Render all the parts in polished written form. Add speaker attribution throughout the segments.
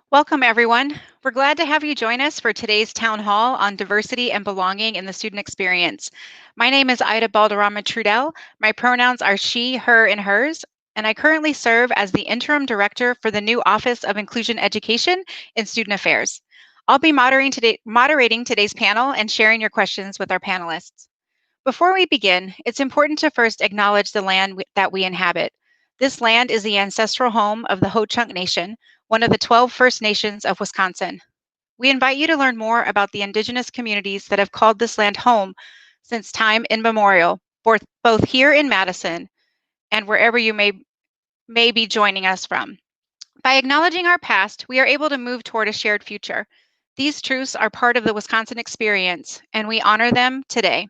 Speaker 1: Welcome, everyone. We're glad to have you join us for today's town hall on diversity and belonging in the student experience. My name is Ida Balderrama Trudell. My pronouns are she, her, and hers, and I currently serve as the interim director for the new Office of Inclusion Education and Student Affairs. I'll be moderating today's panel and sharing your questions with our panelists. Before we begin, it's important to first acknowledge the land that we inhabit. This land is the ancestral home of the Ho-Chunk Nation, one of the 12 First Nations of Wisconsin. We invite you to learn more about the Indigenous communities that have called this land home since time immemorial, both here in Madison and wherever you may be joining us from. By acknowledging our past, we are able to move toward a shared future. These truths are part of the Wisconsin experience, and we honor them today.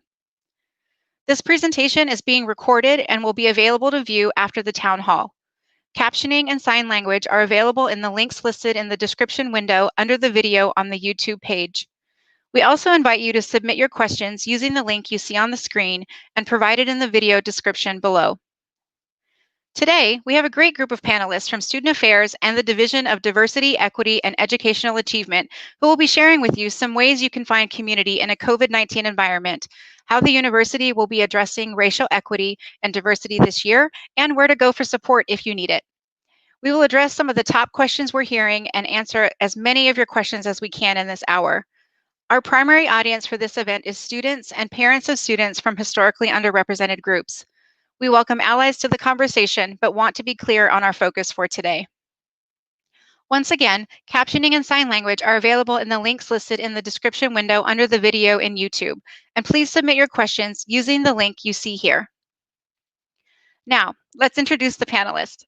Speaker 1: This presentation is being recorded and will be available to view after the town hall. Captioning and sign language are available in the links listed in the description window under the video on the YouTube page. We also invite you to submit your questions using the link you see on the screen and provided in the video description below. Today, we have a great group of panelists from Student Affairs and the Division of Diversity, Equity, and Educational Achievement who will be sharing with you some ways you can find community in a COVID-19 environment, how the university will be addressing racial equity and diversity this year, and where to go for support if you need it. We will address some of the top questions we're hearing and answer as many of your questions as we can in this hour. Our primary audience for this event is students and parents of students from historically underrepresented groups. We welcome allies to the conversation, but want to be clear on our focus for today. Once again, captioning and sign language are available in the links listed in the description window under the video in YouTube, and please submit your questions using the link you see here. Now, let's introduce the panelists.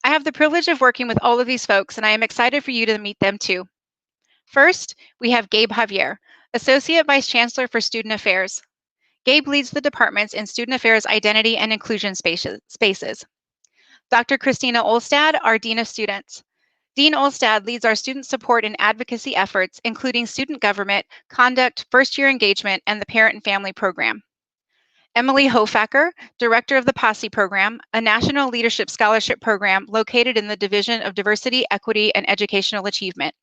Speaker 1: I have the privilege of working with all of these folks, and I am excited for you to meet them too. First, we have Gabe Javier, Associate Vice Chancellor for Student Affairs. Gabe leads the departments in Student Affairs Identity and Inclusion spaces. Dr. Christina Olstad, our Dean of Students. Dean Olstad leads our student support and advocacy efforts, including student government, conduct, first-year engagement, and the Parent and Family Program. Emily Hofacker, Director of the POSSE Program, a national leadership scholarship program located in the Division of Diversity, Equity, and Educational Achievement.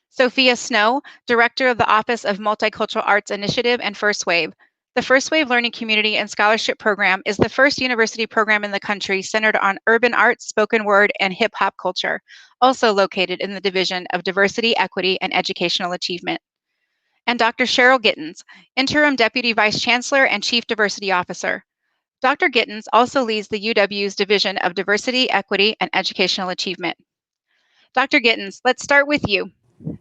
Speaker 1: Sophia Snow, Director of the Office of Multicultural Arts Initiative and First Wave. The First Wave Learning Community and Scholarship Program is the first university program in the country centered on urban arts, spoken word, and hip hop culture, also located in the Division of Diversity, Equity, and Educational Achievement. And Dr. Cheryl Gittens, Interim Deputy Vice Chancellor and Chief Diversity Officer. Dr. Gittens also leads the UW's Division of Diversity, Equity, and Educational Achievement. Dr. Gittens, let's start with you.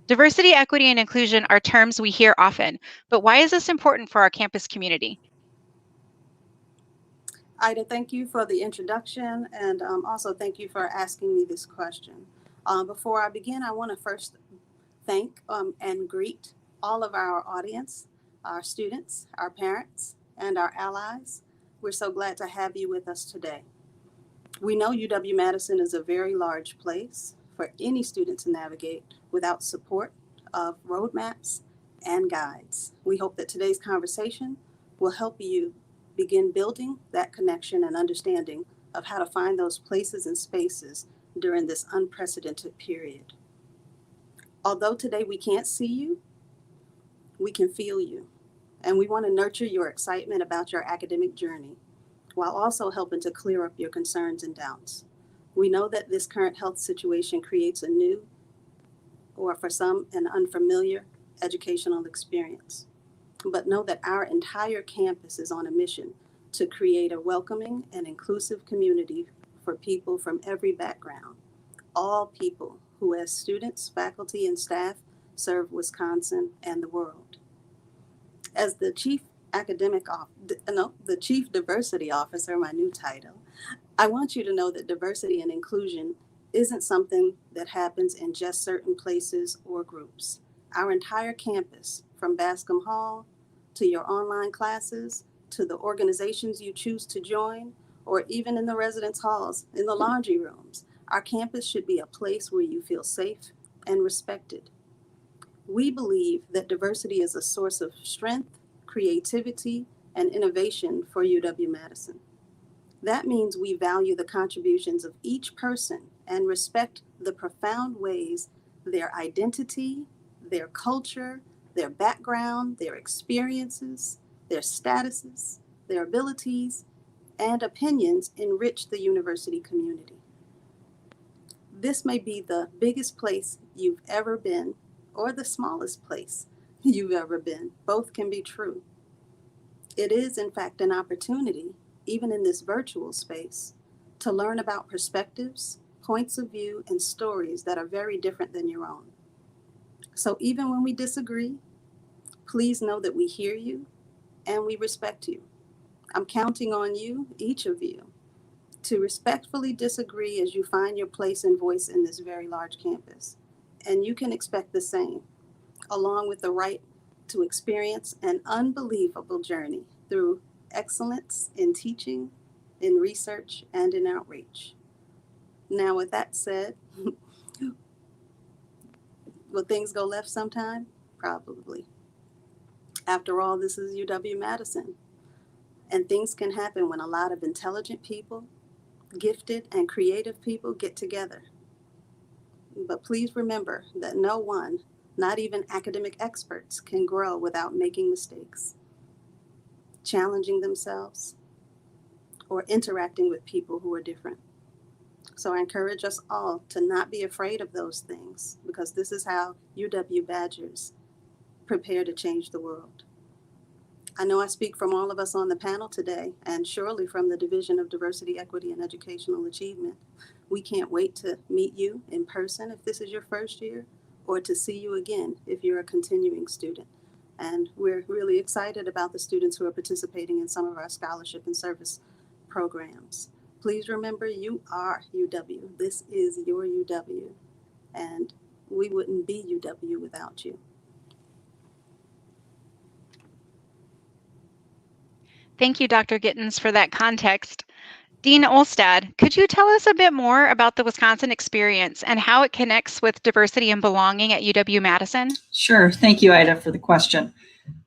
Speaker 1: Diversity, equity, and inclusion are terms we hear often, but why is this important for our campus community?
Speaker 2: Ida, thank you for the introduction, and also thank you for asking me this question. Before I begin, I want to first thank and greet all of our audience, our students, our parents, and our allies. We're so glad to have you with us today. We know UW-Madison is a very large place for any student to navigate without support of roadmaps and guides. We hope that today's conversation will help you begin building that connection and understanding of how to find those places and spaces during this unprecedented period. Although today we can't see you, we can feel you, and we want to nurture your excitement about your academic journey while also helping to clear up your concerns and doubts. We know that this current health situation creates a new, or for some, an unfamiliar educational experience. But know that our entire campus is on a mission to create a welcoming and inclusive community for people from every background, all people who as students, faculty, and staff serve Wisconsin and the world. As the Chief Diversity Officer, my new title, I want you to know that diversity and inclusion isn't something that happens in just certain places or groups. Our entire campus, from Bascom Hall to your online classes, to the organizations you choose to join, or even in the residence halls, in the laundry rooms, our campus should be a place where you feel safe and respected. We believe that diversity is a source of strength, creativity, and innovation for UW-Madison. That means we value the contributions of each person and respect the profound ways their identity, their culture, their background, their experiences, their statuses, their abilities, and opinions enrich the university community. This may be the biggest place you've ever been or the smallest place you've ever been. Both can be true. It is, in fact, an opportunity, even in this virtual space, to learn about perspectives, points of view, and stories that are very different than your own. So even when we disagree, please know that we hear you and we respect you. I'm counting on you, each of you, to respectfully disagree as you find your place and voice in this very large campus. And you can expect the same, along with the right to experience an unbelievable journey through excellence in teaching, in research, and in outreach. Now, with that said, will things go left sometime? Probably. After all, this is UW-Madison, and things can happen when a lot of intelligent people, gifted and creative people get together. But please remember that no one, not even academic experts, can grow without making mistakes, challenging themselves, or interacting with people who are different. So I encourage us all to not be afraid of those things, because this is how UW Badgers prepare to change the world. I know I speak from all of us on the panel today, and surely from the Division of Diversity, Equity, and Educational Achievement. We can't wait to meet you in person if this is your first year, or to see you again if you're a continuing student. And we're really excited about the students who are participating in some of our scholarship and service programs. Please remember, you are UW. This is your UW, and we wouldn't be UW without you.
Speaker 1: Thank you, Dr. Gittens, for that context. Dean Olstad, could you tell us a bit more about the Wisconsin experience and how it connects with diversity and belonging at UW-Madison?
Speaker 3: Sure. Thank you, Ida, for the question.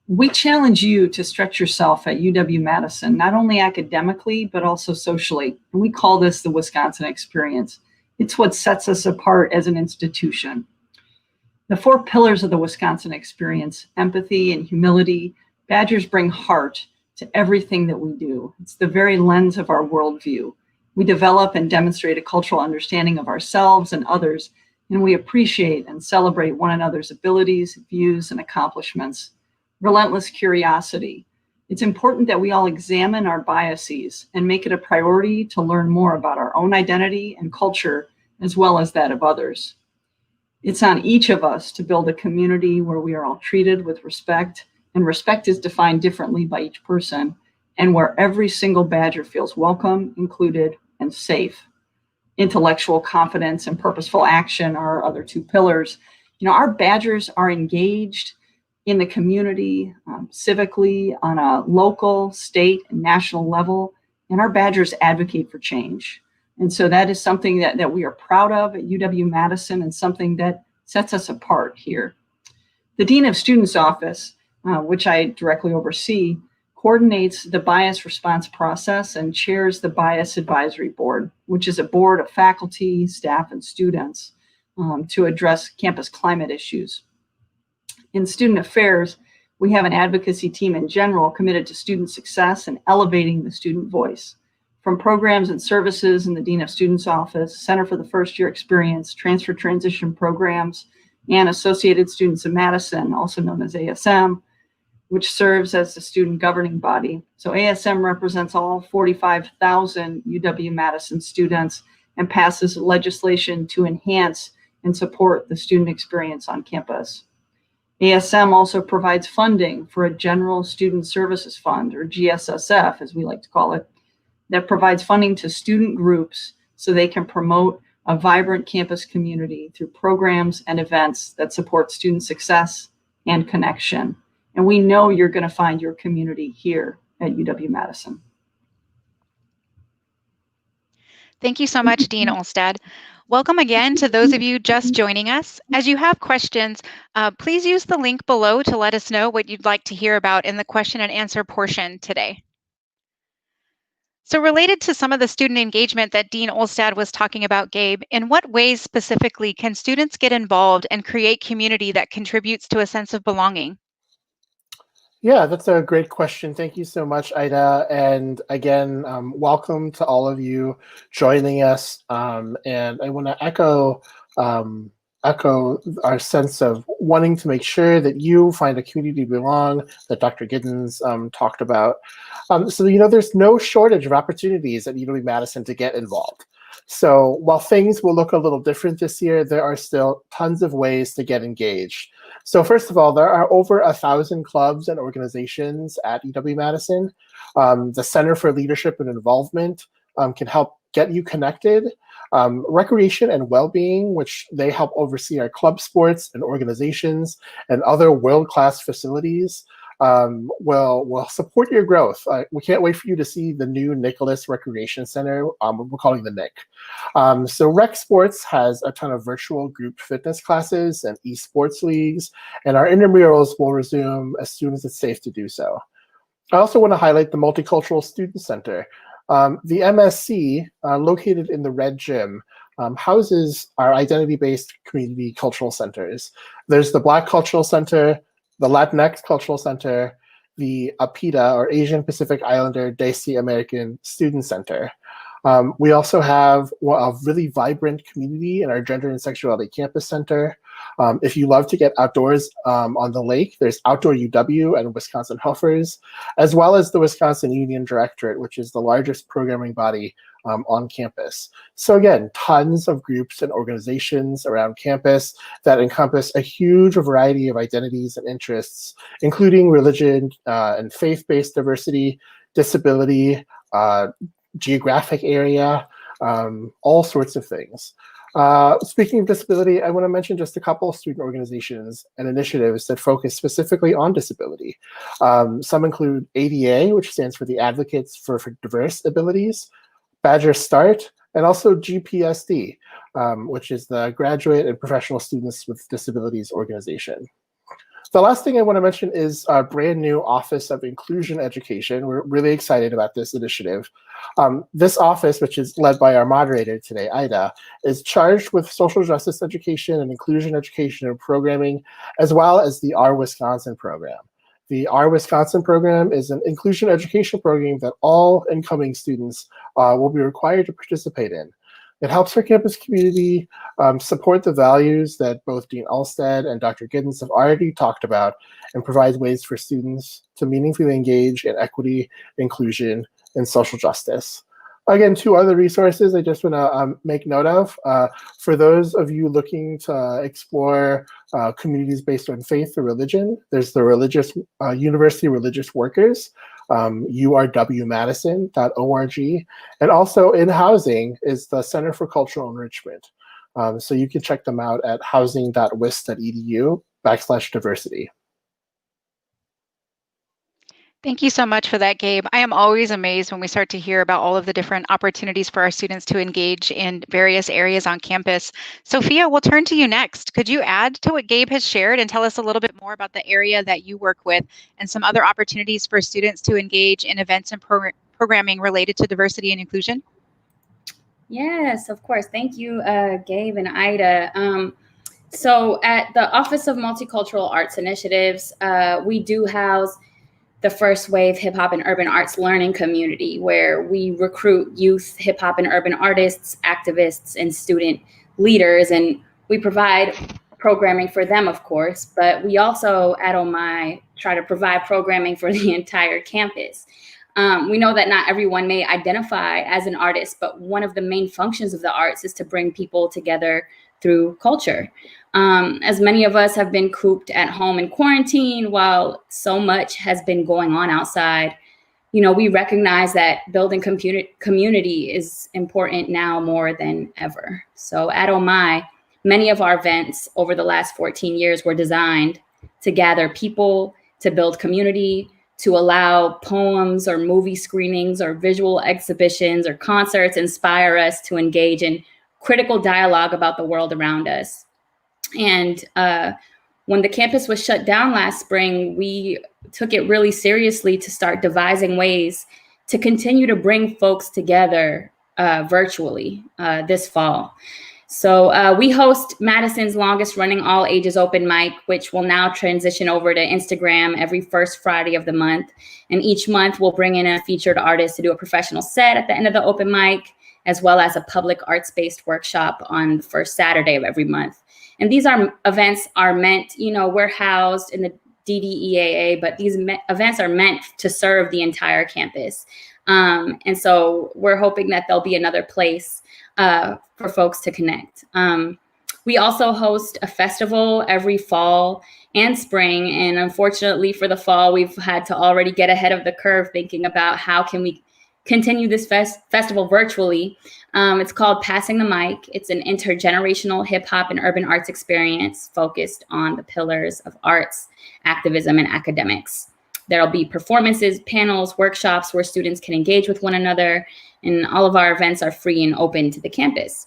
Speaker 3: We challenge you to stretch yourself at UW-Madison, not only academically, but also socially. And we call this the Wisconsin experience. It's what sets us apart as an institution. The 4 pillars of the Wisconsin experience, empathy and humility, Badgers bring heart to everything that we do. It's the very lens of our worldview. We develop and demonstrate a cultural understanding of ourselves and others, and we appreciate and celebrate one another's abilities, views, and accomplishments. Relentless curiosity. It's important that we all examine our biases and make it a priority to learn more about our own identity and culture, as well as that of others. It's on each of us to build a community where we are all treated with respect, and respect is defined differently by each person, and where every single Badger feels welcome, included, and safe. Intellectual competence and purposeful action are our other 2 pillars. Our Badgers are engaged in the community, civically, on a local, state, and national level, and our Badgers advocate for change. And so that is something that we are proud of at UW-Madison and something that sets us apart here. The Dean of Students Office, which I directly oversee, coordinates the bias response process and chairs the Bias Advisory Board, which is a board of faculty, staff, and students to address campus climate issues. In student affairs, we have an advocacy team in general committed to student success and elevating the student voice. From programs and services in the Dean of Students Office, Center for the First Year Experience, Transfer Transition Programs, and Associated Students of Madison, also known as ASM, which serves as the student governing body. So ASM represents all 45,000 UW-Madison students and passes legislation to enhance and support the student experience on campus. ASM also provides funding for a General Student Services Fund, or GSSF, as we like to call it, that provides funding to student groups so they can promote a vibrant campus community through programs and events that support student success and connection. And we know you're going to find your community here at UW-Madison.
Speaker 1: Thank you so much, Dean Olstad. Welcome again to those of you just joining us. As you have questions, please use the link below to let us know what you'd like to hear about in the question and answer portion today. So related to some of the student engagement that Dean Olstad was talking about, Gabe, in what ways specifically can students get involved and create community that contributes to a sense of belonging?
Speaker 4: Yeah, that's a great question. Thank you so much, Ida. And again, welcome to all of you joining us. And I want to echo our sense of wanting to make sure that you find a community to belong that Dr. Giddens talked about. So, there's no shortage of opportunities at UW-Madison to get involved. So while things will look a little different this year, there are still tons of ways to get engaged. So first of all, there are over 1,000 clubs and organizations at UW-Madison. The Center for Leadership and Involvement can help get you connected. Recreation and well-being, which they help oversee our club sports and organizations and other world-class facilities, will support your growth. We can't wait for you to see the new Nicholas Recreation Center. We're calling the NIC. So Rec Sports has a ton of virtual group fitness classes and esports leagues, and our intramurals will resume as soon as it's safe to do so. I also want to highlight the Multicultural Student Center. The MSC, located in the Red Gym, houses our identity-based community cultural centers. There's the Black Cultural Center, the Latinx Cultural Center, the APIDA, or Asian Pacific Islander Desi American Student Center. We also have a really vibrant community in our Gender and Sexuality Campus Center. If you love to get outdoors on the lake, there's Outdoor UW and Wisconsin Huffers, as well as the Wisconsin Union Directorate, which is the largest programming body on campus. So again, tons of groups and organizations around campus that encompass a huge variety of identities and interests, including religion and faith-based diversity, disability, geographic area, all sorts of things. Speaking of disability, I want to mention just a couple of student organizations and initiatives that focus specifically on disability. Some include ADA, which stands for the Advocates for Diverse Abilities, Badger Start, and also GPSD, which is the Graduate and Professional Students with Disabilities organization. The last thing I want to mention is our brand new Office of Inclusion Education. We're really excited about this initiative. This office, which is led by our moderator today, Ida, is charged with social justice education and inclusion education and programming, as well as the Our Wisconsin program. The Our Wisconsin program is an inclusion education program that all incoming students will be required to participate in. It helps our campus community support the values that both Dean Olstad and Dr. Giddens have already talked about, and provides ways for students to meaningfully engage in equity, inclusion, and social justice. Again, two other resources I just want to make note of. For those of you looking to explore communities based on faith or religion, there's the University Religious Workers, uwmadison.org, and also in housing is the Center for Cultural Enrichment. So you can check them out at housing.wisc.edu/diversity.
Speaker 1: Thank you so much for that, Gabe. I am always amazed when we start to hear about all of the different opportunities for our students to engage in various areas on campus. Sophia, we'll turn to you next. Could you add to what Gabe has shared and tell us a little bit more about the area that you work with and some other opportunities for students to engage in events and programming related to diversity and inclusion?
Speaker 5: Yes, of course. Thank you, Gabe and Ida. So at the Office of Multicultural Arts Initiatives, we do house the First Wave Hip Hop and Urban Arts Learning Community, where we recruit youth hip hop and urban artists, activists, and student leaders. And we provide programming for them, of course, but we also at OMI try to provide programming for the entire campus. We know that not everyone may identify as an artist, but one of the main functions of the arts is to bring people together through culture. As many of us have been cooped at home in quarantine, while so much has been going on outside, we recognize that building community is important now more than ever. So at OMI, many of our events over the last 14 years were designed to gather people, to build community, to allow poems or movie screenings or visual exhibitions or concerts inspire us to engage in critical dialogue about the world around us. And when the campus was shut down last spring, we took it really seriously to start devising ways to continue to bring folks together virtually this fall. So we host Madison's longest running all ages open mic, which will now transition over to Instagram every first Friday of the month. And each month we'll bring in a featured artist to do a professional set at the end of the open mic, as well as a public arts-based workshop on the first Saturday of every month. And these events are meant, we're housed in the DDEAA, but these events are meant to serve the entire campus. And so we're hoping that there'll be another place for folks to connect. We also host a festival every fall and spring. And unfortunately for the fall, we've had to already get ahead of the curve thinking about how can we continue this festival virtually. It's called Passing the Mic. It's an intergenerational hip hop and urban arts experience focused on the pillars of arts, activism, and academics. There'll be performances, panels, workshops where students can engage with one another, and all of our events are free and open to the campus.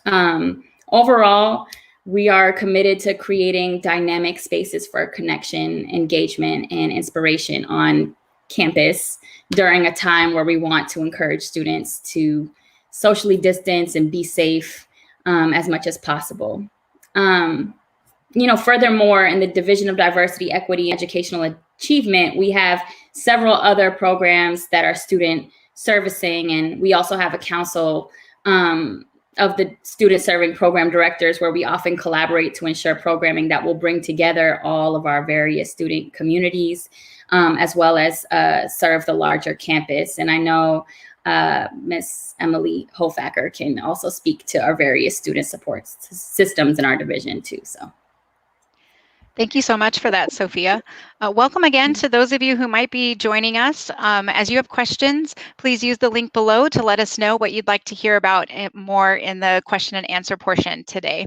Speaker 5: Overall, we are committed to creating dynamic spaces for connection, engagement, and inspiration on campus during a time where we want to encourage students to socially distance and be safe as much as possible. Furthermore, in the Division of Diversity, Equity, and Educational Achievement, we have several other programs that are student servicing, and we also have a council of the student serving program directors where we often collaborate to ensure programming that will bring together all of our various student communities, as well as serve the larger campus. And I know Miss Emily Hofacker can also speak to our various student support systems in our division too. So.
Speaker 1: Thank you so much for that, Sophia. Welcome again to those of you who might be joining us. As you have questions, please use the link below to let us know what you'd like to hear about more in the question and answer portion today.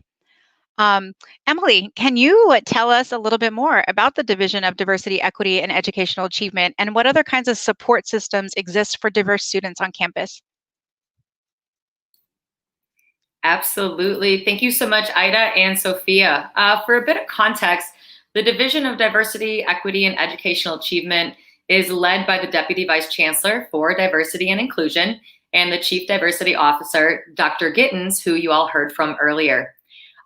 Speaker 1: Emily, can you tell us a little bit more about the Division of Diversity, Equity, and Educational Achievement, and what other kinds of support systems exist for diverse students on campus?
Speaker 6: Absolutely. Thank you so much, Ida and Sophia. For a bit of context, the Division of Diversity, Equity, and Educational Achievement is led by the Deputy Vice Chancellor for Diversity and Inclusion and the Chief Diversity Officer, Dr. Gittens, who you all heard from earlier.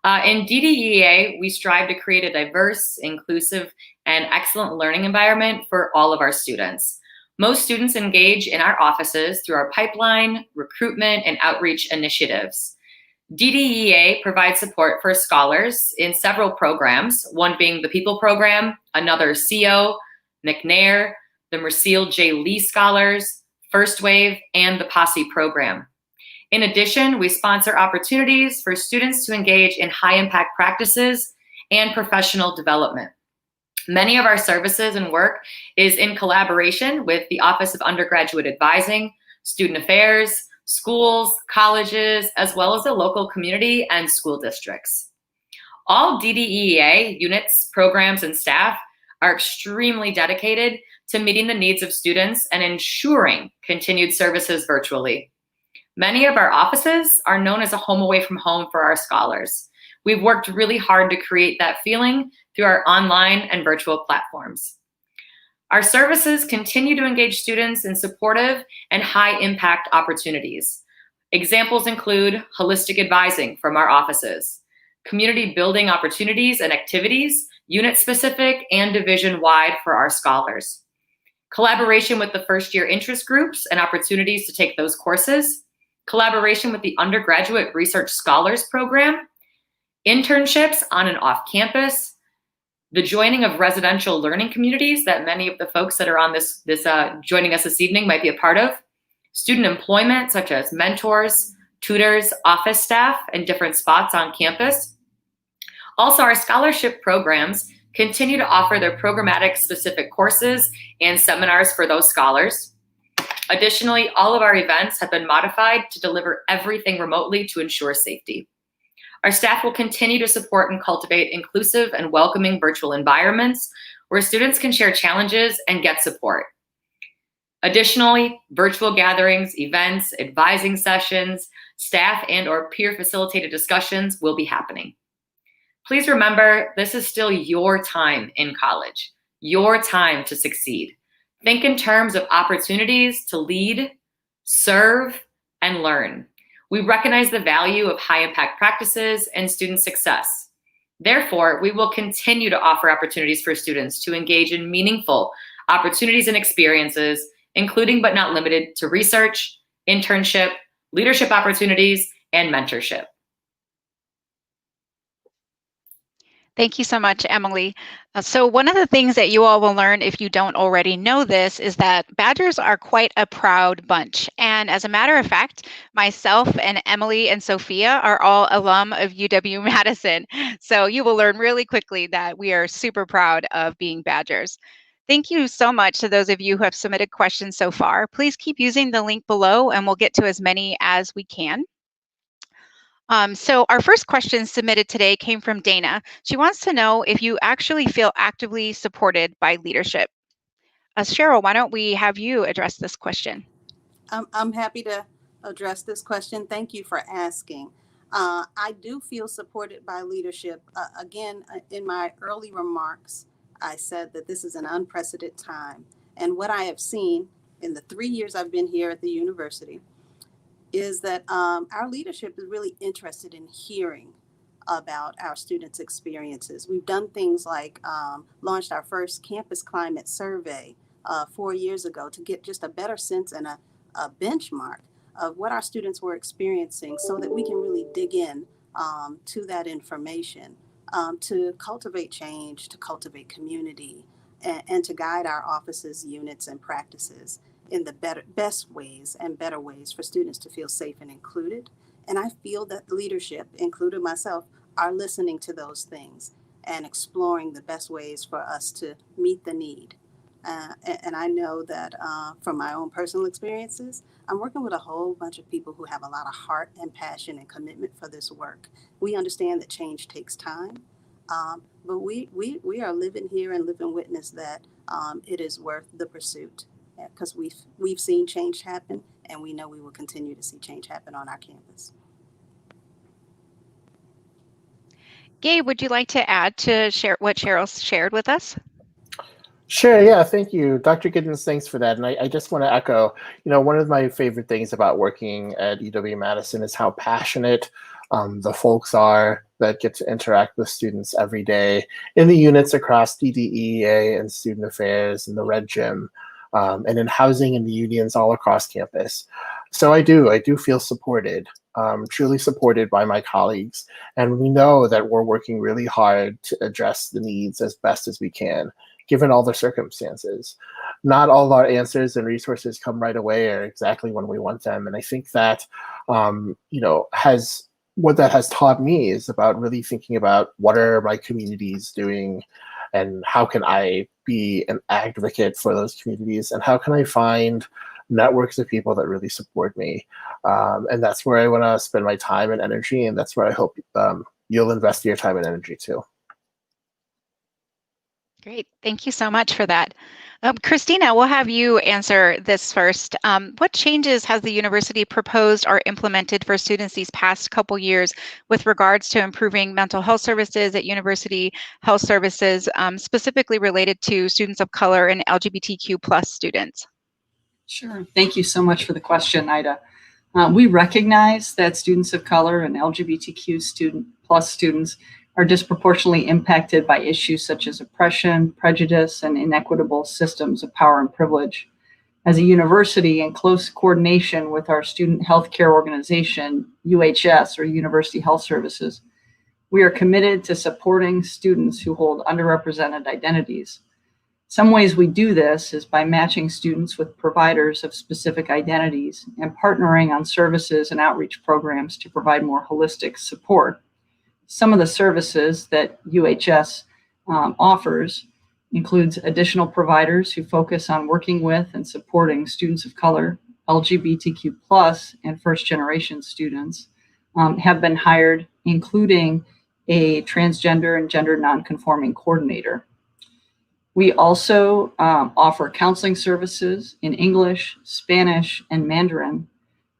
Speaker 6: In DDEA, we strive to create a diverse, inclusive, and excellent learning environment for all of our students. Most students engage in our offices through our pipeline, recruitment, and outreach initiatives. DDEA provides support for scholars in several programs, one being the People Program, another CO, McNair, the Mercille J. Lee Scholars, First Wave, and the Posse Program. In addition, we sponsor opportunities for students to engage in high-impact practices and professional development. Many of our services and work is in collaboration with the Office of Undergraduate Advising, Student Affairs, schools, colleges, as well as the local community and school districts. All DDEA units, programs, and staff are extremely dedicated to meeting the needs of students and ensuring continued services virtually. Many of our offices are known as a home away from home for our scholars. We've worked really hard to create that feeling through our online and virtual platforms. Our services continue to engage students in supportive and high-impact opportunities. Examples include holistic advising from our offices, community building opportunities and activities, unit-specific and division-wide for our scholars, collaboration with the first-year interest groups and opportunities to take those courses, collaboration with the Undergraduate Research Scholars Program, internships on and off campus, the joining of residential learning communities that many of the folks that are on this joining us this evening might be a part of, student employment such as mentors, tutors, office staff, and different spots on campus. Also, our scholarship programs continue to offer their programmatic specific courses and seminars for those scholars. Additionally, all of our events have been modified to deliver everything remotely to ensure safety. Our staff will continue to support and cultivate inclusive and welcoming virtual environments where students can share challenges and get support. Additionally, virtual gatherings, events, advising sessions, staff and/or peer facilitated discussions will be happening. Please remember, this is still your time in college, your time to succeed. Think in terms of opportunities to lead, serve, and learn. We recognize the value of high-impact practices and student success. Therefore, we will continue to offer opportunities for students to engage in meaningful opportunities and experiences, including but not limited to research, internship, leadership opportunities, and mentorship.
Speaker 1: Thank you so much, Emily. So one of the things that you all will learn, if you don't already know this, is that Badgers are quite a proud bunch. And as a matter of fact, myself and Emily and Sophia are all alum of UW-Madison. So you will learn really quickly that we are super proud of being Badgers. Thank you so much to those of you who have submitted questions so far. Please keep using the link below and we'll get to as many as we can. So our first question submitted today came from Dana. She wants to know if you actually feel actively supported by leadership. Cheryl, why don't we have you address this question?
Speaker 2: I'm happy to address this question. Thank you for asking. I do feel supported by leadership. Again, in my early remarks, I said that this is an unprecedented time. And what I have seen in the 3 years I've been here at the university is that our leadership is really interested in hearing about our students' experiences. We've done things like launched our first campus climate survey 4 years ago to get just a better sense and a benchmark of what our students were experiencing so that we can really dig in to that information to cultivate change, to cultivate community, and to guide our offices, units, and practices in the best ways and better ways for students to feel safe and included. And I feel that leadership, including myself, are listening to those things and exploring the best ways for us to meet the need. And I know that from my own personal experiences, I'm working with a whole bunch of people who have a lot of heart and passion and commitment for this work. We understand that change takes time, but we are living here and living witness that it is worth the pursuit, because we've seen change happen, and we know we will continue to see change happen on our campus.
Speaker 1: Gabe, would you like to add to share what Cheryl shared with us?
Speaker 4: Sure, yeah, thank you. Dr. Giddens, thanks for that. And I just want to echo, one of my favorite things about working at UW-Madison is how passionate the folks are that get to interact with students every day in the units across DDEA and student affairs and the Red Gym, and in housing and the unions all across campus. So I do feel supported, truly supported by my colleagues. And we know that we're working really hard to address the needs as best as we can, given all the circumstances. Not all of our answers and resources come right away or exactly when we want them. And I think that, what that has taught me is about really thinking about what are my communities doing and how can I be an advocate for those communities and how can I find networks of people that really support me. And that's where I want to spend my time and energy. And that's where I hope you'll invest your time and energy too.
Speaker 1: Great. Thank you so much for that. Christina, we'll have you answer this first. What changes has the university proposed or implemented for students these past couple years with regards to improving mental health services at university, health services, specifically related to students of color and LGBTQ plus students?
Speaker 3: Sure. Thank you so much for the question, Ida. We recognize that students of color and LGBTQ students are disproportionately impacted by issues such as oppression, prejudice, and inequitable systems of power and privilege. As a university, in close coordination with our student healthcare organization, UHS, or University Health Services, we are committed to supporting students who hold underrepresented identities. Some ways we do this is by matching students with providers of specific identities and partnering on services and outreach programs to provide more holistic support. Some of the services that UHS offers includes additional providers who focus on working with and supporting students of color, LGBTQ plus, and first-generation students have been hired, including a transgender and gender nonconforming coordinator. We also offer counseling services in English, Spanish, and Mandarin.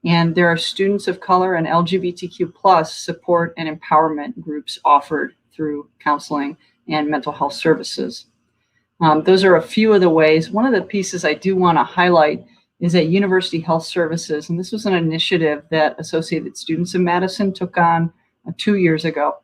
Speaker 3: And there are students of color and LGBTQ plus support and empowerment groups offered through counseling and mental health services. Those are a few of the ways. One of the pieces I do want to highlight is at University Health Services, and this was an initiative that Associated Students of Madison took on 2 years ago,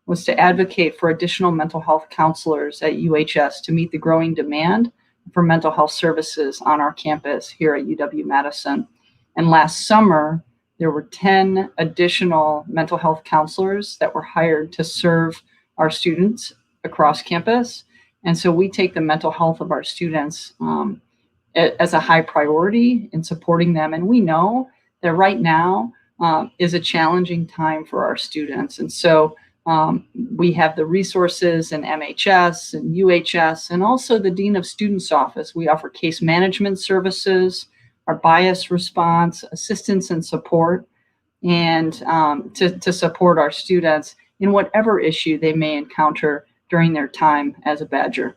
Speaker 3: was to advocate for additional mental health counselors at UHS to meet the growing demand for mental health services on our campus here at UW-Madison. And last summer, there were 10 additional mental health counselors that were hired to serve our students across campus. And so we take the mental health of our students as a high priority in supporting them. And we know that right now is a challenging time for our students. And so we have the resources in MHS and UHS, and also the Dean of Students Office. We offer case management services, our bias response, assistance and support, and to support our students in whatever issue they may encounter during their time as a Badger.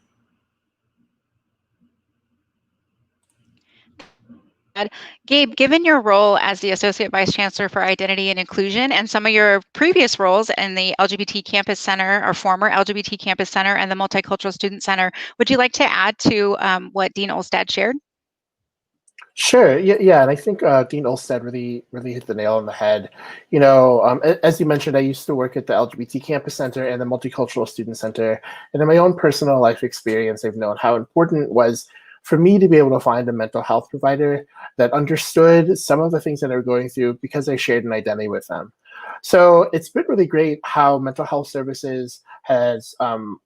Speaker 1: Gabe, given your role as the Associate Vice Chancellor for Identity and Inclusion and some of your previous roles in the LGBT Campus Center or former LGBT Campus Center and the Multicultural Student Center, would you like to add to what Dean Olstad shared?
Speaker 4: Sure. Yeah, and I think Dean Olstad really hit the nail on the head. You know, as you mentioned, I used to work at the LGBT Campus Center and the Multicultural Student Center, and in my own personal life experience, I've known how important it was for me to be able to find a mental health provider that understood some of the things that I was going through because I shared an identity with them. So it's been really great how mental health services has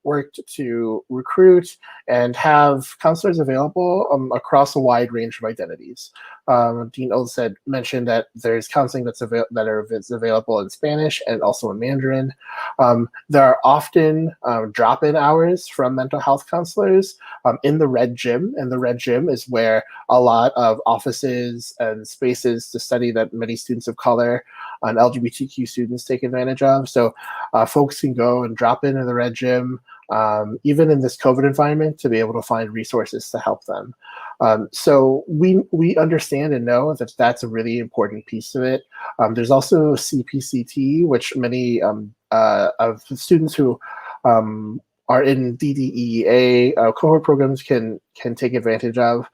Speaker 4: worked to recruit and have counselors available across a wide range of identities. Dean Olstad mentioned that there's counseling that's available in Spanish and also in Mandarin. There are often drop-in hours from mental health counselors in the Red Gym, and the Red Gym is where a lot of offices and spaces to study that many students of color and LGBTQ students take advantage of. So folks can go and drop in the Red Gym, even in this COVID environment, to be able to find resources to help them. So we understand and know that that's a really important piece of it. There's also CPCT, which many of the students who are in DDEA cohort programs can take advantage of.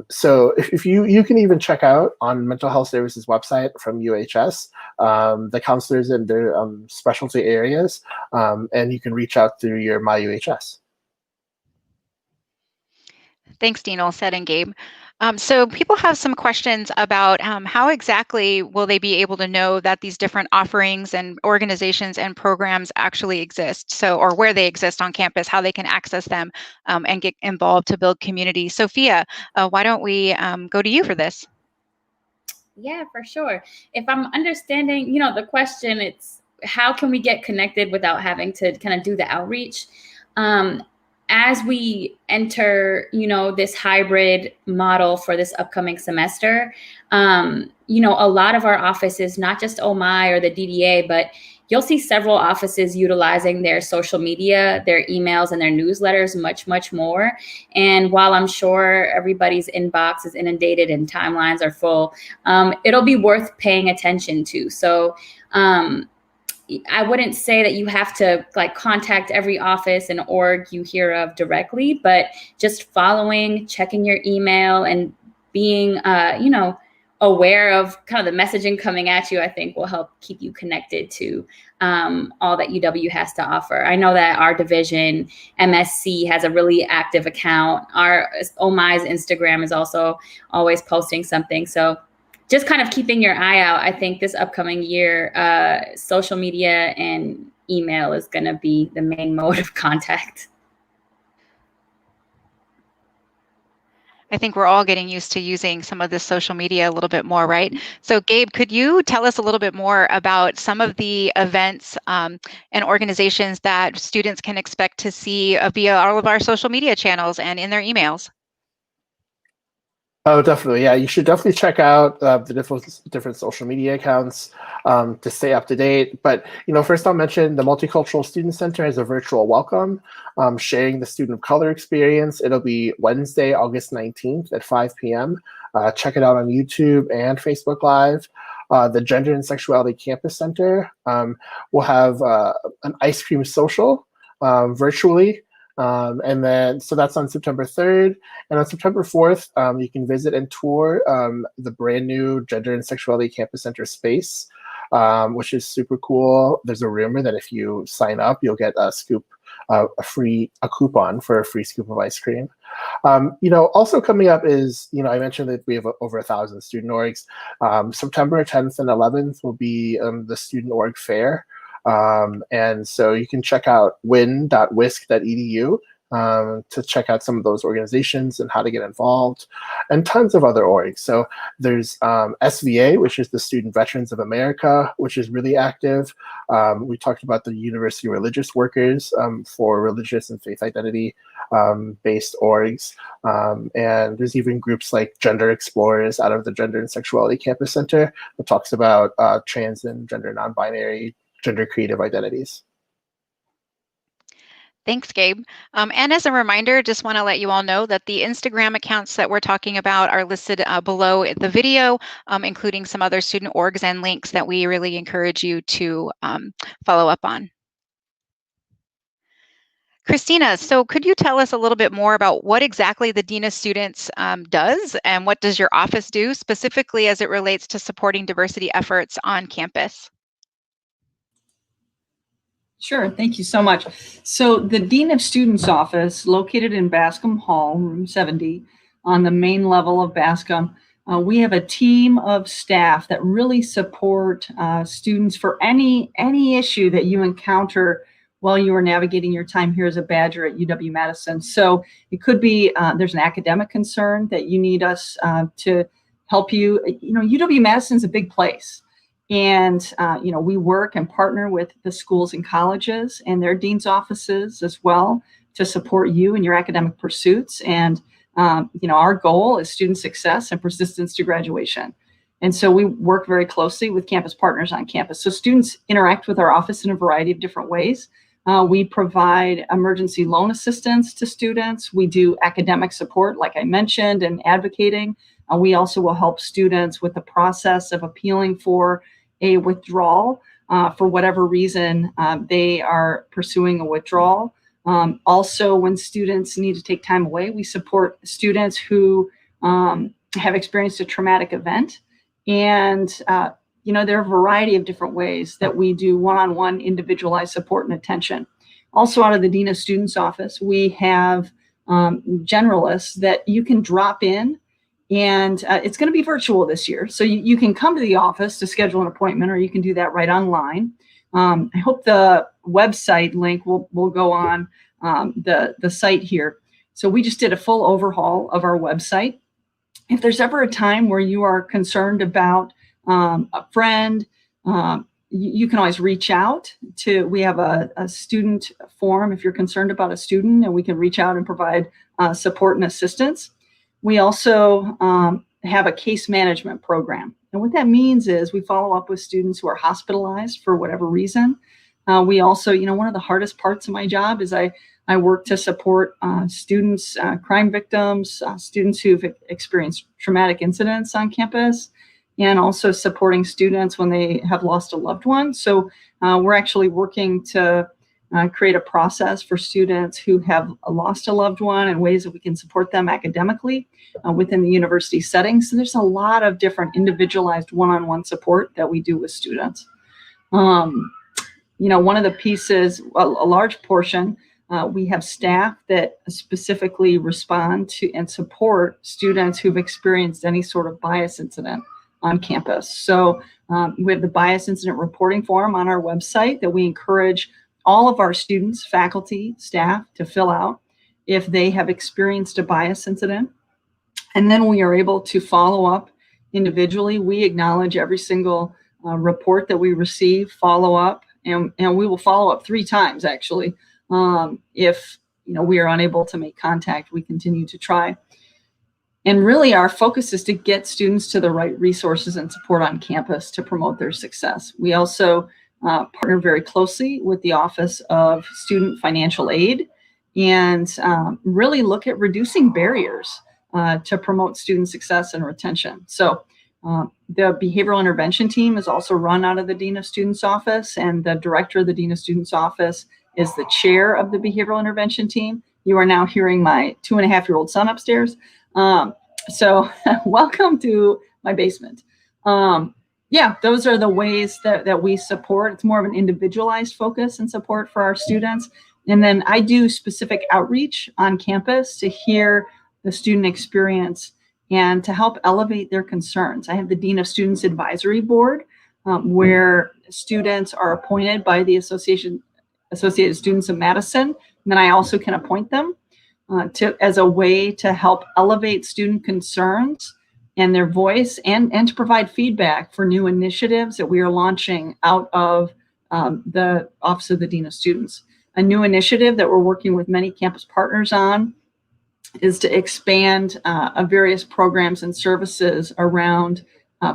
Speaker 4: So if you can even check out on Mental Health Services website from UHS, the counselors in their specialty areas, and you can reach out through your My UHS.
Speaker 1: Thanks, Dean Olstad and Gabe. So people have some questions about how exactly will they be able to know that these different offerings and organizations and programs actually exist, so or where they exist on campus, how they can access them and get involved to build community. Sophia, why don't we go to you for this?
Speaker 5: Yeah, for sure. If I'm understanding, the question, it's how can we get connected without having to kind of do the outreach? As we enter, this hybrid model for this upcoming semester, a lot of our offices, not just OMI or the DDA, but you'll see several offices utilizing their social media, their emails, and their newsletters much, much more. And while I'm sure everybody's inbox is inundated and timelines are full, it'll be worth paying attention to. So, I wouldn't say that you have to contact every office and org you hear of directly, but just following, checking your email, and being, aware of kind of the messaging coming at you, I think will help keep you connected to all that UW has to offer. I know that our division, MSC, has a really active account. Our OMI's Instagram is also always posting something. So just kind of keeping your eye out. I think this upcoming year, social media and email is going to be the main mode of contact.
Speaker 1: I think we're all getting used to using some of this social media a little bit more, right? So Gabe, could you tell us a little bit more about some of the events and organizations that students can expect to see via all of our social media channels and in their emails?
Speaker 4: Oh, definitely. Yeah, you should definitely check out the different social media accounts to stay up to date. But, first I'll mention the Multicultural Student Center has a virtual welcome, sharing the student of color experience. It'll be Wednesday, August 19th at 5 p.m. Check it out on YouTube and Facebook Live. The Gender and Sexuality Campus Center will have an ice cream social virtually And then, so that's on September 3rd. And on September 4th, you can visit and tour the brand new Gender and Sexuality Campus Center space, which is super cool. There's a rumor that if you sign up, you'll get a coupon for a free scoop of ice cream. Also coming up is, I mentioned that we have over 1,000 student orgs. September 10th and 11th will be the Student Org Fair. And so you can check out win.wisc.edu to check out some of those organizations and how to get involved, and tons of other orgs. So there's SVA, which is the Student Veterans of America, which is really active. We talked about the University Religious Workers for religious and faith identity based orgs. And there's even groups like Gender Explorers out of the Gender and Sexuality Campus Center that talks about trans and gender non-binary gender creative identities.
Speaker 1: Thanks, Gabe. And as a reminder, just want to let you all know that the Instagram accounts that we're talking about are listed below the video, including some other student orgs and links that we really encourage you to follow up on. Christina, so could you tell us a little bit more about what exactly the Dean of Students does, and what does your office do specifically as it relates to supporting diversity efforts on campus?
Speaker 3: Sure, thank you so much. So the Dean of Students office, located in Bascom Hall, room 70, on the main level of Bascom, we have a team of staff that really support students for any issue that you encounter while you are navigating your time here as a Badger at UW-Madison. So it could be there's an academic concern that you need us to help you. UW-Madison is a big place. And, we work and partner with the schools and colleges and their dean's offices as well to support you in your academic pursuits. And, our goal is student success and persistence to graduation. And so we work very closely with campus partners on campus. So students interact with our office in a variety of different ways. We provide emergency loan assistance to students. We do academic support, like I mentioned, and advocating. We also will help students with the process of appealing for a withdrawal for whatever reason they are pursuing a withdrawal. Also, when students need to take time away, we support students who have experienced a traumatic event. And, there are a variety of different ways that we do one-on-one individualized support and attention. Also, out of the Dean of Students office, we have generalists that you can drop in. And it's going to be virtual this year. So you can come to the office to schedule an appointment, or you can do that right online. I hope the website link will go on the site here. So we just did a full overhaul of our website. If there's ever a time where you are concerned about a friend, you can always reach out to, we have a student forum if you're concerned about a student, and we can reach out and provide support and assistance. We also have a case management program. And what that means is we follow up with students who are hospitalized for whatever reason. We also, one of the hardest parts of my job is I work to support students, crime victims, students who've experienced traumatic incidents on campus, and also supporting students when they have lost a loved one. So we're actually working to create a process for students who have lost a loved one and ways that we can support them academically within the university setting. So there's a lot of different individualized one-on-one support that we do with students. One of the pieces, a large portion, we have staff that specifically respond to and support students who've experienced any sort of bias incident on campus. So we have the bias incident reporting form on our website that we encourage all of our students, faculty, staff to fill out if they have experienced a bias incident. And then we are able to follow up individually. We acknowledge every single report that we receive, follow up, and we will follow up 3 times actually. If we are unable to make contact, we continue to try. And really our focus is to get students to the right resources and support on campus to promote their success. We also partner very closely with the Office of Student Financial Aid and really look at reducing barriers to promote student success and retention. So the behavioral intervention team is also run out of the Dean of Students office, and the director of the Dean of Students office is the chair of the behavioral intervention team. You are now hearing my 2.5-year-old son upstairs. So welcome to my basement. Yeah, those are the ways that we support. It's more of an individualized focus and support for our students. And then I do specific outreach on campus to hear the student experience and to help elevate their concerns. I have the Dean of Students Advisory Board, where students are appointed by the Associated Students of Madison. And then I also can appoint them as a way to help elevate student concerns and their voice, and to provide feedback for new initiatives that we are launching out of the Office of the Dean of Students. A new initiative that we're working with many campus partners on is to expand various programs and services around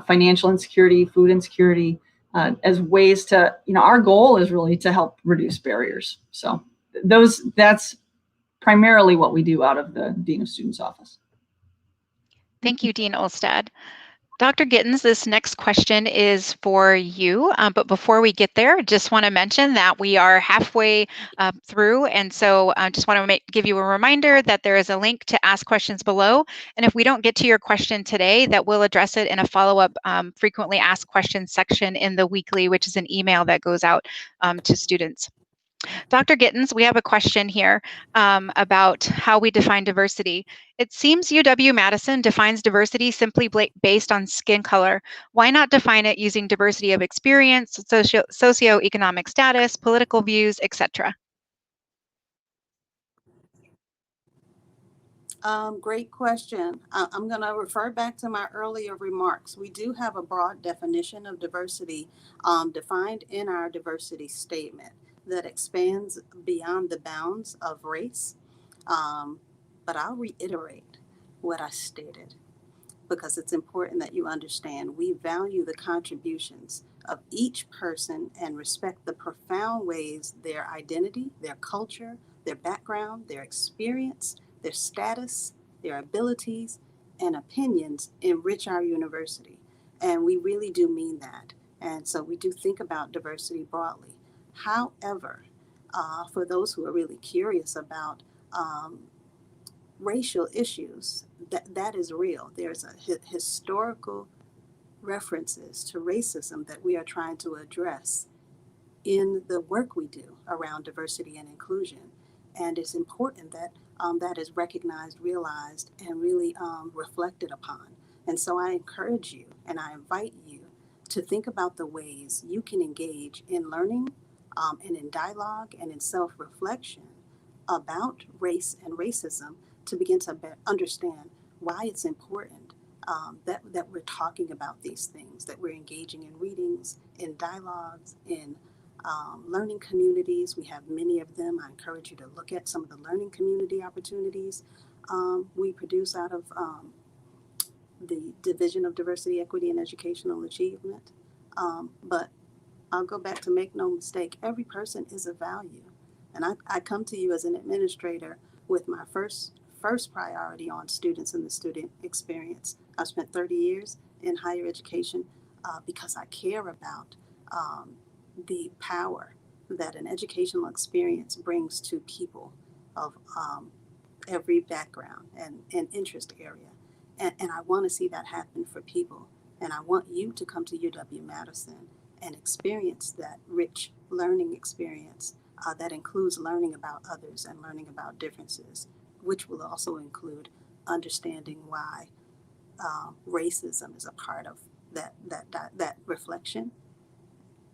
Speaker 3: financial insecurity, food insecurity, as ways to, our goal is really to help reduce barriers. So that's primarily what we do out of the Dean of Students office.
Speaker 1: Thank you, Dean Olstad. Dr. Gittens, this next question is for you, but before we get there, just want to mention that we are halfway through, and so I just want to give you a reminder that there is a link to ask questions below, and if we don't get to your question today, that we'll address it in a follow-up frequently asked questions section in the weekly, which is an email that goes out to students. Dr. Gittens, we have a question here about how we define diversity. It seems UW-Madison defines diversity simply based on skin color. Why not define it using diversity of experience, socioeconomic status, political views, etc.?
Speaker 2: Great question. I'm going to refer back to my earlier remarks. We do have a broad definition of diversity defined in our diversity statement that expands beyond the bounds of race. But I'll reiterate what I stated because it's important that you understand we value the contributions of each person and respect the profound ways their identity, their culture, their background, their experience, their status, their abilities, and opinions enrich our university. And we really do mean that. And so we do think about diversity broadly. However, for those who are really curious about racial issues, that is real. There's a historical references to racism that we are trying to address in the work we do around diversity and inclusion. And it's important that that is recognized, realized, and really reflected upon. And so I encourage you and I invite you to think about the ways you can engage in learning and in dialogue and in self-reflection about race and racism to begin to understand why it's important that we're talking about these things, that we're engaging in readings, in dialogues, in learning communities. We have many of them. I encourage you to look at some of the learning community opportunities we produce out of the Division of Diversity, Equity, and Educational Achievement. But I'll go back to make no mistake, every person is of value. And I come to you as an administrator with my first priority on students and the student experience. I've spent 30 years in higher education because I care about the power that an educational experience brings to people of every background and interest area. And I want to see that happen for people. And I want you to come to UW-Madison and experience that rich learning experience that includes learning about others and learning about differences, which will also include understanding why racism is a part of that reflection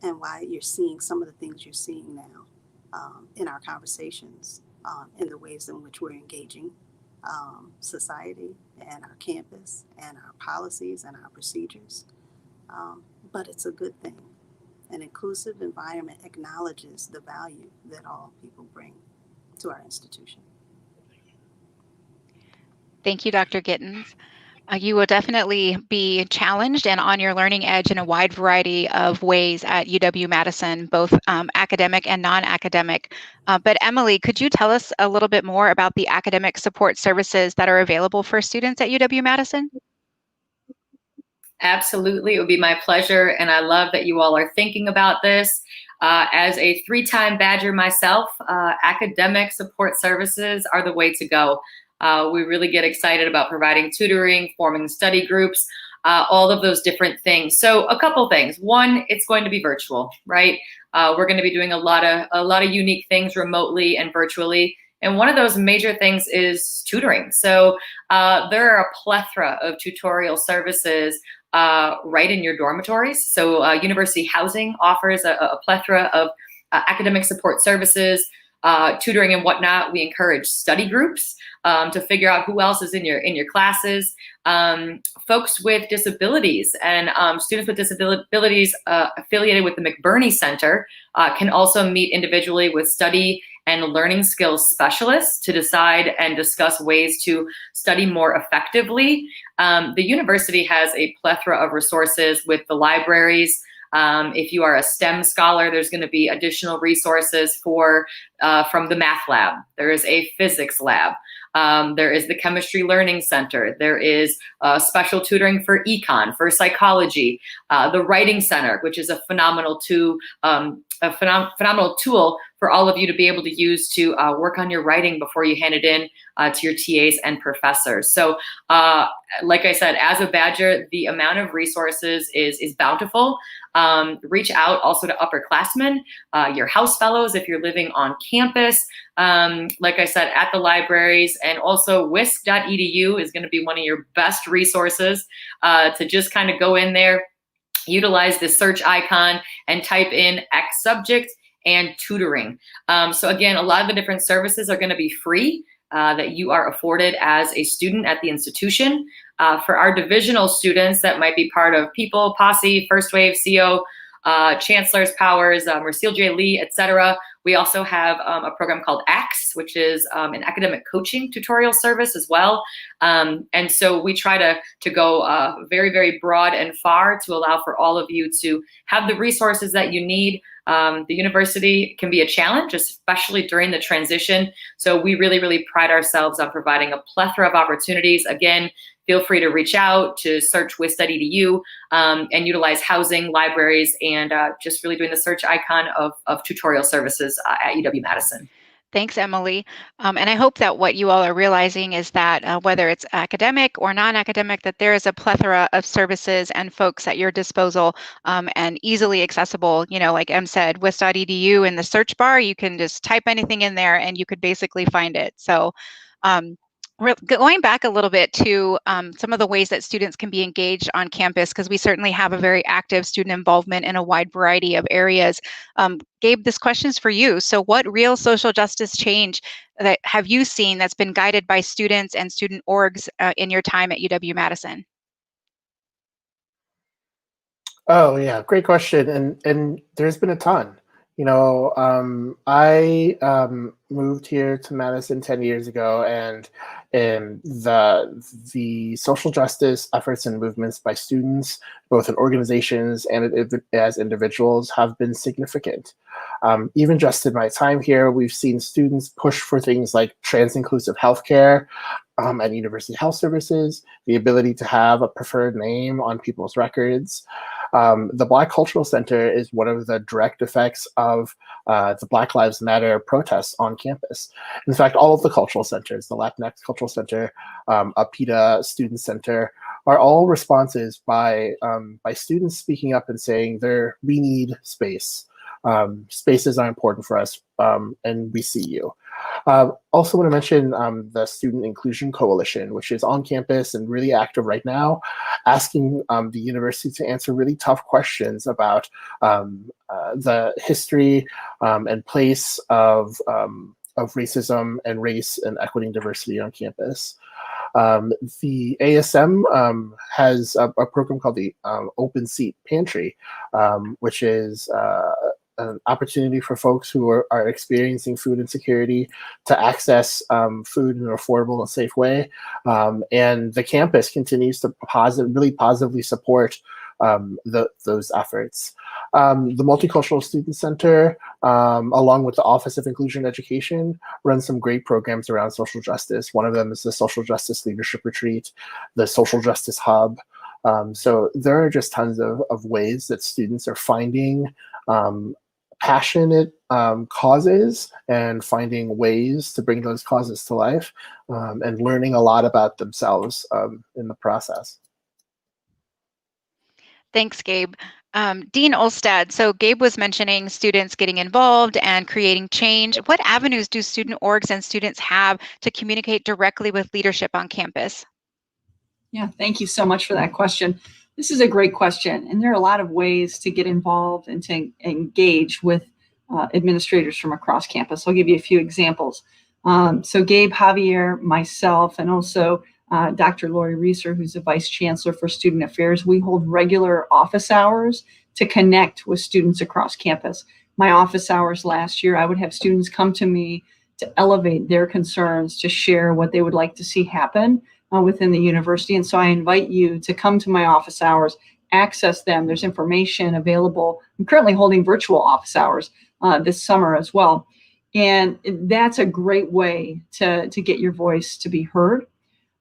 Speaker 2: and why you're seeing some of the things you're seeing now in our conversations, in the ways in which we're engaging society and our campus and our policies and our procedures. But it's a good thing. An inclusive environment acknowledges the value that all people bring to our institution.
Speaker 1: Thank you, Dr. Gittens. You will definitely be challenged and on your learning edge in a wide variety of ways at UW-Madison, both academic and non-academic. But Emily, could you tell us a little bit more about the academic support services that are available for students at UW-Madison?
Speaker 6: Absolutely, it would be my pleasure, and I love that you all are thinking about this. As a 3-time Badger myself, academic support services are the way to go. We really get excited about providing tutoring, forming study groups, all of those different things. So a couple things. One, it's going to be virtual, right? We're going to be doing a lot of unique things remotely and virtually. And one of those major things is tutoring. So there are a plethora of tutorial services right in your dormitories. So University Housing offers a plethora of academic support services, tutoring and whatnot. We encourage study groups to figure out who else is in your classes. Folks with disabilities and students with disabilities affiliated with the McBurney Center can also meet individually with study and learning skills specialists to decide and discuss ways to study more effectively. The university has a plethora of resources with the libraries. If you are a STEM scholar, there's going to be additional resources from the math lab. There is a physics lab. There is the Chemistry Learning Center. There is special tutoring for econ, for psychology. The Writing Center, which is a phenomenal tool for all of you to be able to use to work on your writing before you hand it in to your TAs and professors. So like I said, as a Badger, the amount of resources is bountiful. Reach out also to upperclassmen, your house fellows if you're living on campus. Like I said, at the libraries, and also wisc.edu is going to be one of your best resources to just kind of go in there, utilize the search icon and type in X subject and tutoring. So again, a lot of the different services are going to be free that you are afforded as a student at the institution. For our divisional students that might be part of People, Posse, First Wave, CO, Chancellor's Powers, Mercil J. Lee, etc. We also have a program called ACTS, which is an academic coaching tutorial service as well. And so we try to go very, very broad and far to allow for all of you to have the resources that you need. The university can be a challenge, especially during the transition. So we really, really pride ourselves on providing a plethora of opportunities. Again, feel free to reach out to search wisc.edu and utilize housing, libraries, and just really doing the search icon of tutorial services at UW-Madison.
Speaker 1: Thanks, Emily. And I hope that what you all are realizing is that whether it's academic or non-academic, that there is a plethora of services and folks at your disposal and easily accessible. You know, like Em said, wisc.edu in the search bar, you can just type anything in there and you could basically find it. So we're going back a little bit to some of the ways that students can be engaged on campus, because we certainly have a very active student involvement in a wide variety of areas. Gabe, this question's for you. So what real social justice change that have you seen that's been guided by students and student orgs in your time at UW-Madison?
Speaker 4: Oh yeah, great question. And there's been a ton. You know, I moved here to Madison 10 years ago, and the social justice efforts and movements by students, both in organizations and as individuals, have been significant. Even just in my time here, we've seen students push for things like trans-inclusive healthcare at University Health Services, the ability to have a preferred name on people's records. The Black Cultural Center is one of the direct effects of the Black Lives Matter protests on campus. In fact, all of the cultural centers, the Latinx Cultural Center, PETA Student Center, are all responses by students speaking up and saying, we need space. Spaces are important for us, and we see you. Also want to mention the Student Inclusion Coalition, which is on campus and really active right now, asking the university to answer really tough questions about the history and place of racism and race and equity and diversity on campus. The ASM has a program called the Open Seat Pantry, which is an opportunity for folks who are experiencing food insecurity to access food in an affordable and safe way. And the campus continues to really positively support those efforts. The Multicultural Student Center, along with the Office of Inclusion and Education, runs some great programs around social justice. One of them is the Social Justice Leadership Retreat, the Social Justice Hub. So there are just tons of ways that students are finding passionate causes and finding ways to bring those causes to life, and learning a lot about themselves in the process.
Speaker 1: Thanks, Gabe. Dean Olstad, so Gabe was mentioning students getting involved and creating change. What avenues do student orgs and students have to communicate directly with leadership on campus?
Speaker 3: Yeah, thank you so much for that question. This is a great question, and there are a lot of ways to get involved and to engage with administrators from across campus. I'll give you a few examples. So Gabe, Javier, myself, and also Dr. Lori Reeser, who's the Vice Chancellor for Student Affairs, we hold regular office hours to connect with students across campus. My office hours last year, I would have students come to me to elevate their concerns, to share what they would like to see happen within the university. And so I invite you to come to my office hours, access them. There's information available. I'm currently holding virtual office hours this summer as well. And that's a great way to get your voice to be heard.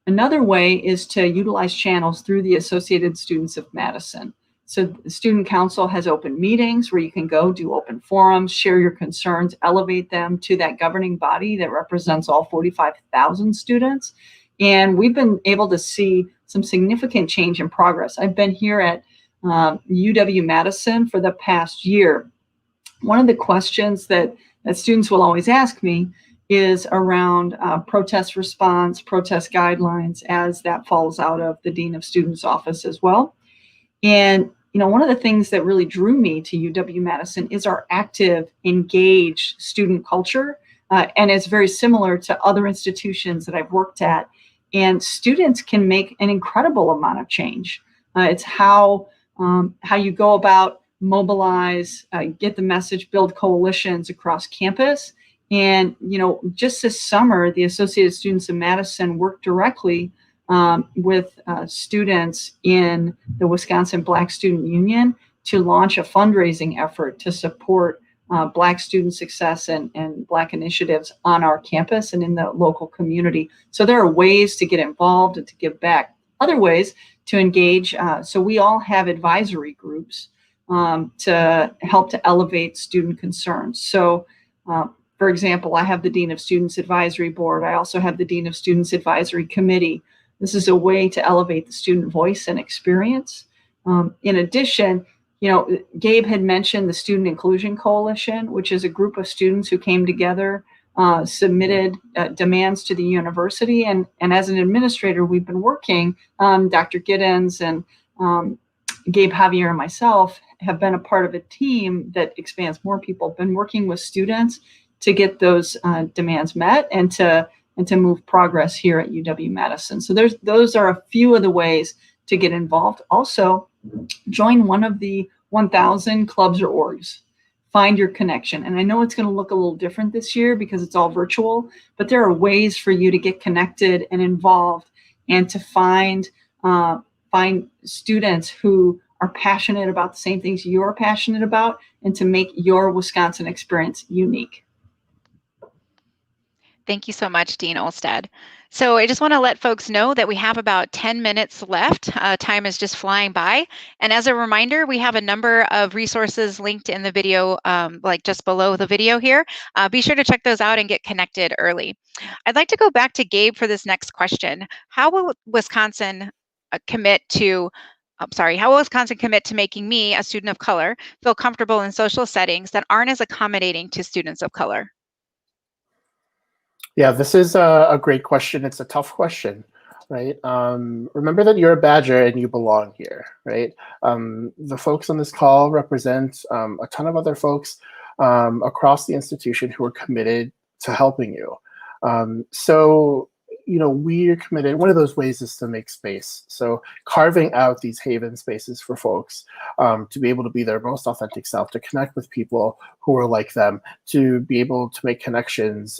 Speaker 3: Another way is to utilize channels through the Associated Students of Madison. So the Student Council has open meetings where you can go do open forums, share your concerns, elevate them to that governing body that represents all 45,000 students. And we've been able to see some significant change in progress. I've been here at UW-Madison for the past year. One of the questions that students will always ask me is around protest response, protest guidelines, as that falls out of the Dean of Students office as well. And one of the things that really drew me to UW-Madison is our active, engaged student culture, and it's very similar to other institutions that I've worked at. And students can make an incredible amount of change. It's how you go about mobilize, get the message, build coalitions across campus. And, just this summer, the Associated Students of Madison worked directly with students in the Wisconsin Black Student Union to launch a fundraising effort to support Black student success and Black initiatives on our campus and in the local community. So there are ways to get involved and to give back. Other ways to engage. So we all have advisory groups to help to elevate student concerns. So for example, I have the Dean of Students Advisory Board. I also have the Dean of Students Advisory Committee. This is a way to elevate the student voice and experience. In addition, Gabe had mentioned the Student Inclusion Coalition, which is a group of students who came together, submitted demands to the university. And as an administrator, we've been working, Dr. Giddens and Gabe, Javier, and myself have been a part of a team that expands more people, been working with students to get those demands met and to move progress here at UW-Madison. So those are a few of the ways to get involved. Also, join one of the 1,000 clubs or orgs. Find your connection. And I know it's going to look a little different this year because it's all virtual, but there are ways for you to get connected and involved and to find students who are passionate about the same things you're passionate about and to make your Wisconsin experience unique.
Speaker 1: Thank you so much, Dean Olstad. So I just want to let folks know that we have about 10 minutes left. Time is just flying by. And as a reminder, we have a number of resources linked in the video, like just below the video here. Be sure to check those out and get connected early. I'd like to go back to Gabe for this next question. How will Wisconsin commit to making me, a student of color, feel comfortable in social settings that aren't as accommodating to students of color?
Speaker 4: Yeah, this is a great question. It's a tough question, right? Remember that you're a Badger and you belong here, right? The folks on this call represent a ton of other folks across the institution who are committed to helping you. So, we're committed. One of those ways is to make space. So carving out these haven spaces for folks to be able to be their most authentic self, to connect with people who are like them, to be able to make connections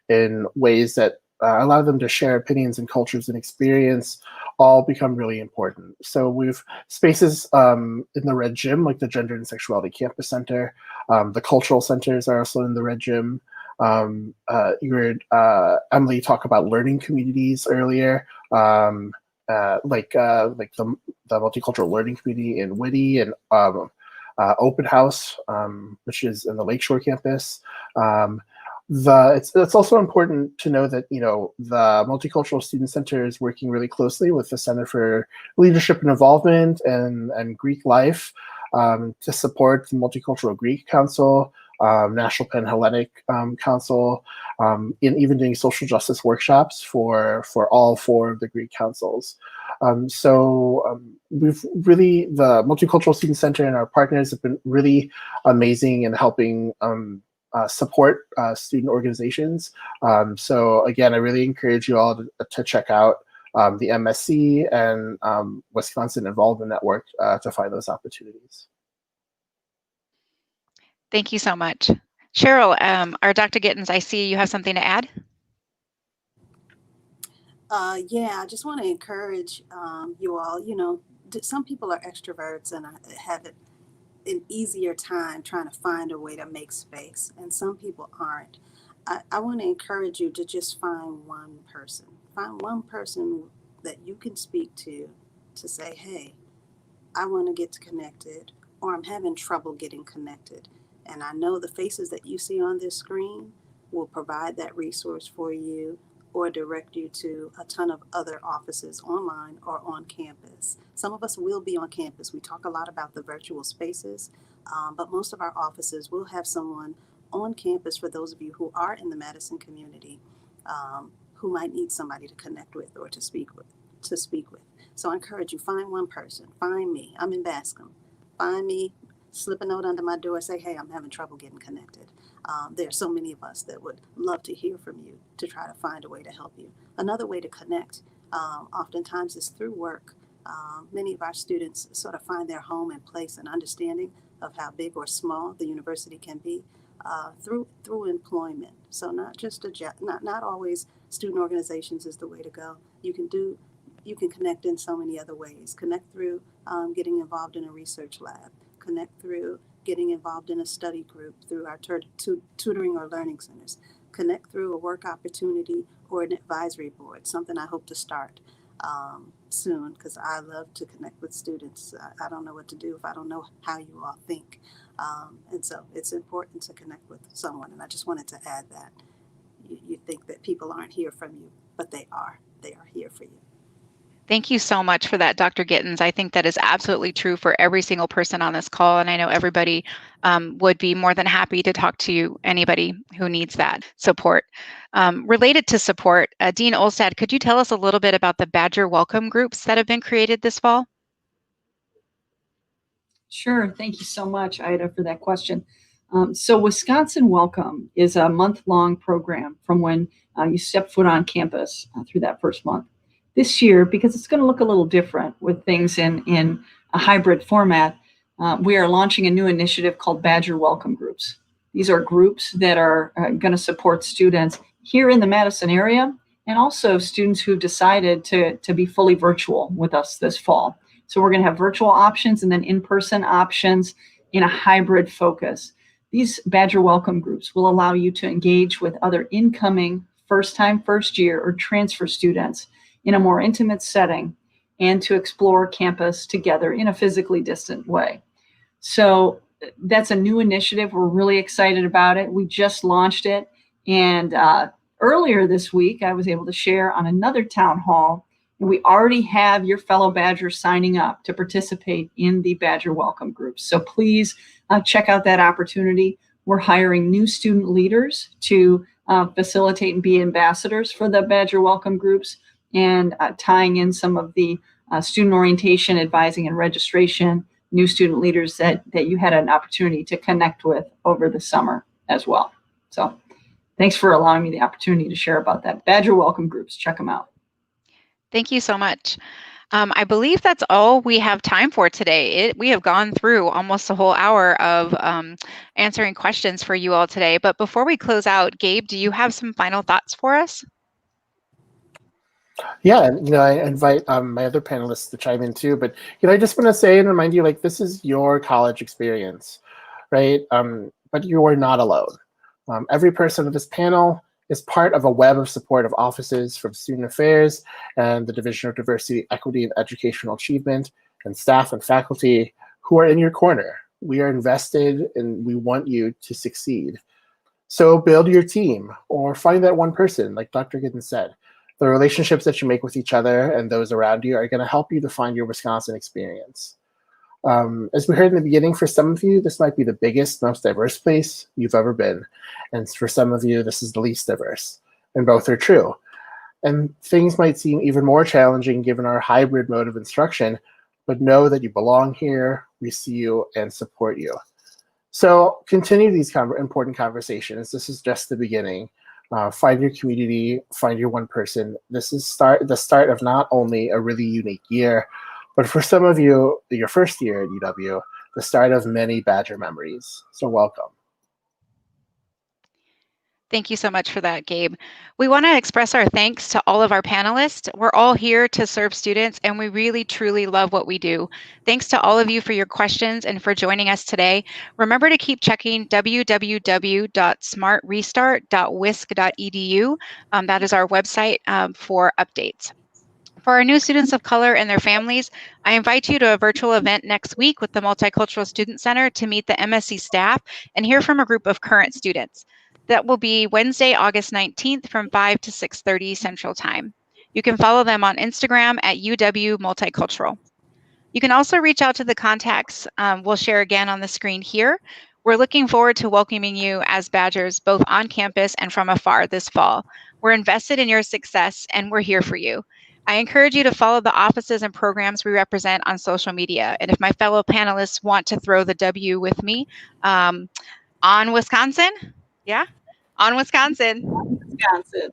Speaker 4: in ways that allow them to share opinions and cultures and experience all become really important. So we've spaces in the Red Gym, like the Gender and Sexuality Campus Center. The cultural centers are also in the Red Gym. You heard Emily talk about learning communities earlier, like the Multicultural Learning Community in Whitty and open house, which is in the Lakeshore campus. It's also important to know that, the Multicultural Student Center is working really closely with the Center for Leadership and Involvement and Greek Life to support the Multicultural Greek Council, National Pan-Hellenic Council, in even doing social justice workshops for all 4 of the Greek councils. We've really, the Multicultural Student Center and our partners have been really amazing in helping support student organizations. So again, I really encourage you all to check out the MSc and Wisconsin Involvement Network to find those opportunities.
Speaker 1: Thank you so much. Cheryl, or Dr. Gittens, I see you have something to add.
Speaker 2: Yeah, I just want to encourage you all. Some people are extroverts and have an easier time trying to find a way to make space, and some people aren't. I want to encourage you to just find one person. Find one person that you can speak to say, hey, I want to get connected, or I'm having trouble getting connected. And I know the faces that you see on this screen will provide that resource for you or direct you to a ton of other offices online or on campus. Some of us will be on campus. We talk a lot about the virtual spaces, but most of our offices will have someone on campus for those of you who are in the Madison community who might need somebody to connect with or to speak with. So I encourage you, find one person. Find me. I'm in Bascom. Find me, slip a note under my door, say, hey, I'm having trouble getting connected. There are so many of us that would love to hear from you to try to find a way to help you. Another way to connect oftentimes is through work. Many of our students sort of find their home and place and understanding of how big or small the university can be through employment. So not just not always student organizations is the way to go. You can connect in so many other ways. Connect through getting involved in a research lab. Connect through getting involved in a study group through our tutoring or learning centers. Connect through a work opportunity or an advisory board, something I hope to start soon, because I love to connect with students. I don't know what to do if I don't know how you all think. And so it's important to connect with someone. And I just wanted to add that. You think that people aren't here from you, but they are. They are here for you.
Speaker 1: Thank you so much for that, Dr. Gittens. I think that is absolutely true for every single person on this call. And I know everybody would be more than happy to talk to you, anybody who needs that support. Related to support, Dean Olstad, could you tell us a little bit about the Badger Welcome groups that have been created this fall?
Speaker 3: Sure. Thank you so much, Ida, for that question. So Wisconsin Welcome is a month-long program from when you step foot on campus through that first month. This year, because it's going to look a little different with things in a hybrid format, we are launching a new initiative called Badger Welcome Groups. These are groups that are going to support students here in the Madison area and also students who've decided to be fully virtual with us this fall. So we're going to have virtual options and then in-person options in a hybrid focus. These Badger Welcome Groups will allow you to engage with other incoming first-time, first-year, or transfer students in a more intimate setting and to explore campus together in a physically distant way. So that's a new initiative. We're really excited about it. We just launched it. And earlier this week, I was able to share on another town hall, and we already have your fellow Badgers signing up to participate in the Badger Welcome Groups. So please check out that opportunity. We're hiring new student leaders to facilitate and be ambassadors for the Badger Welcome Groups, and tying in some of the student orientation, advising, and registration, new student leaders that you had an opportunity to connect with over the summer as well. So thanks for allowing me the opportunity to share about that. Badger Welcome Groups, check them out.
Speaker 1: Thank you so much. I believe that's all we have time for today. We have gone through almost a whole hour of answering questions for you all today. But before we close out, Gabe, do you have some final thoughts for us?
Speaker 4: Yeah, and I invite my other panelists to chime in too. But I just want to say and remind you, like, this is your college experience, right? But you are not alone. Every person on this panel is part of a web of supportive offices from Student Affairs and the Division of Diversity, Equity, and Educational Achievement, and staff and faculty who are in your corner, We are invested and we want you to succeed. So build your team or find that one person, like Dr. Giddens said. The relationships that you make with each other and those around you are going to help you define your Wisconsin experience. As we heard in the beginning, for some of you, this might be the biggest, most diverse place you've ever been. And for some of you, this is the least diverse. And both are true. And things might seem even more challenging given our hybrid mode of instruction, but know that you belong here, we see you, and support you. So continue these important conversations. This is just the beginning. Find your community, find your one person. This is the start of not only a really unique year, but for some of you, your first year at UW, the start of many Badger memories. So welcome.
Speaker 1: Thank you so much for that, Gabe. We want to express our thanks to all of our panelists. We're all here to serve students, and we really, truly love what we do. Thanks to all of you for your questions and for joining us today. Remember to keep checking www.smartrestart.wisc.edu. That is our website for updates. For our new students of color and their families, I invite you to a virtual event next week with the Multicultural Student Center to meet the MSc staff and hear from a group of current students. That will be Wednesday, August 19th from 5 to 6:30 Central Time. You can follow them on Instagram at UW Multicultural. You can also reach out to the contacts we'll share again on the screen here. We're looking forward to welcoming you as Badgers both on campus and from afar this fall. We're invested in your success and we're here for you. I encourage you to follow the offices and programs we represent on social media. And if my fellow panelists want to throw the W with me, on Wisconsin, yeah, on Wisconsin.
Speaker 3: Wisconsin.